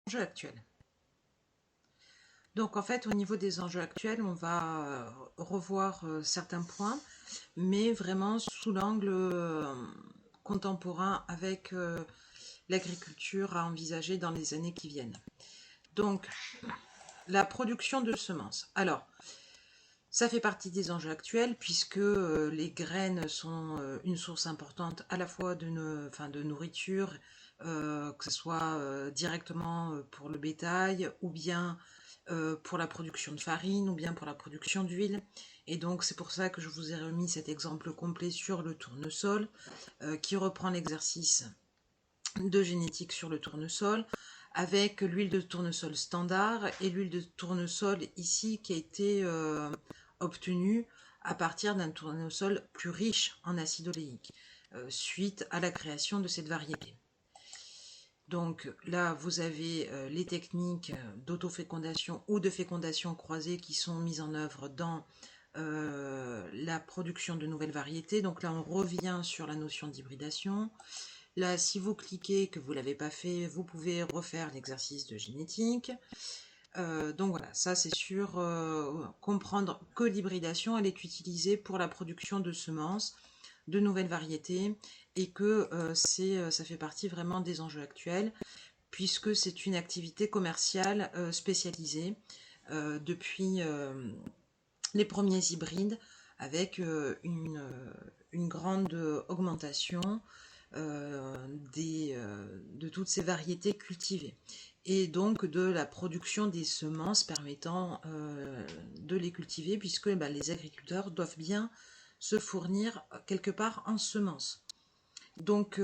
enjeux actuels. Donc en fait, au niveau des enjeux actuels, on va revoir certains points, mais vraiment sous l'angle contemporain avec l'agriculture à envisager dans les années qui viennent. Donc, la production de semences. Alors, ça fait partie des enjeux actuels puisque les graines sont une source importante à la fois de nourriture, que ce soit directement pour le bétail ou bien pour la production de farine ou bien pour la production d'huile. Et donc c'est pour ça que je vous ai remis cet exemple complet sur le tournesol qui reprend l'exercice de génétique sur le tournesol avec l'huile de tournesol standard et l'huile de tournesol ici qui a été obtenue à partir d'un tournesol plus riche en acide oléique suite à la création de cette variété. Donc là, vous avez les techniques d'autofécondation ou de fécondation croisée qui sont mises en œuvre dans la production de nouvelles variétés. Donc là, on revient sur la notion d'hybridation. Là, si vous cliquez que vous ne l'avez pas fait, vous pouvez refaire l'exercice de génétique. Donc voilà, ça c'est sûr, comprendre que l'hybridation, elle est utilisée pour la production de semences, de nouvelles variétés, et que ça fait partie vraiment des enjeux actuels, puisque c'est une activité commerciale spécialisée depuis les premiers hybrides, avec une grande augmentation de toutes ces variétés cultivées et donc de la production des semences permettant de les cultiver puisque les agriculteurs doivent bien se fournir quelque part en semences. Donc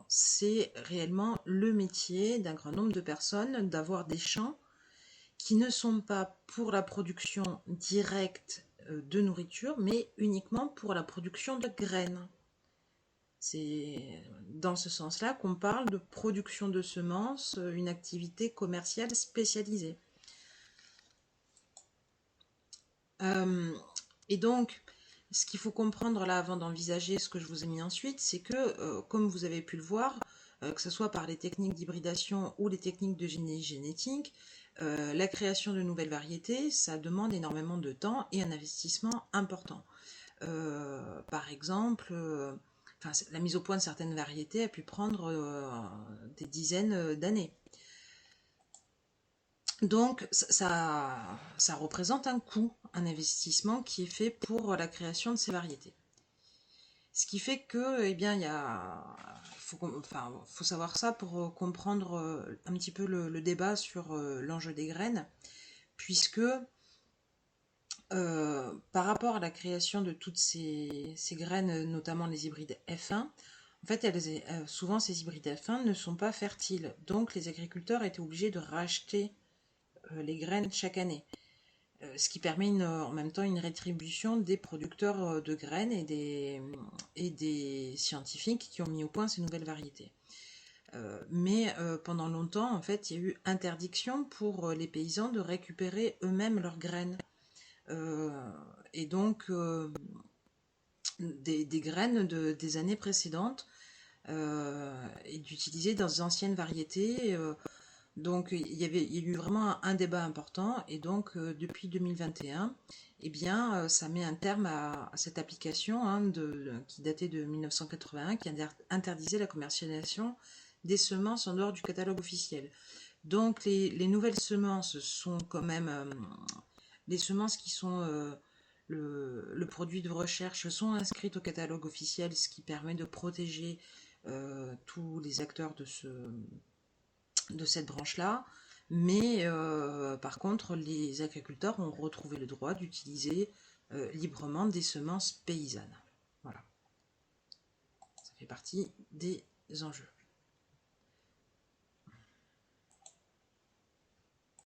c'est réellement le métier d'un grand nombre de personnes d'avoir des champs qui ne sont pas pour la production directe de nourriture mais uniquement pour la production de graines. C'est dans ce sens-là qu'on parle de production de semences, une activité commerciale spécialisée. Et donc, ce qu'il faut comprendre là avant d'envisager ce que je vous ai mis ensuite, c'est que, comme vous avez pu le voir, que ce soit par les techniques d'hybridation ou les techniques de génétique, la création de nouvelles variétés, ça demande énormément de temps et un investissement important. Par exemple, la mise au point de certaines variétés a pu prendre des dizaines d'années. Donc ça représente un coût, un investissement qui est fait pour la création de ces variétés. Ce qui fait que, faut savoir ça pour comprendre un petit peu le débat sur l'enjeu des graines, puisque par rapport à la création de toutes ces graines, notamment les hybrides F1, en fait, souvent ces hybrides F1 ne sont pas fertiles. Donc les agriculteurs étaient obligés de racheter les graines chaque année. Ce qui permet en même temps une rétribution des producteurs de graines et des scientifiques qui ont mis au point ces nouvelles variétés. Mais pendant longtemps, en fait, il y a eu interdiction pour les paysans de récupérer eux-mêmes leurs graines. Et donc des graines des années précédentes et d'utiliser dans anciennes variétés. Donc il y a eu vraiment un débat important et donc depuis 2021, ça met un terme à cette application qui datait de 1981 qui interdisait la commercialisation des semences en dehors du catalogue officiel. Donc les nouvelles semences sont quand même les semences qui sont le produit de recherche sont inscrites au catalogue officiel, ce qui permet de protéger tous les acteurs de cette branche-là. Mais par contre, les agriculteurs ont retrouvé le droit d'utiliser librement des semences paysannes. Voilà. Ça fait partie des enjeux.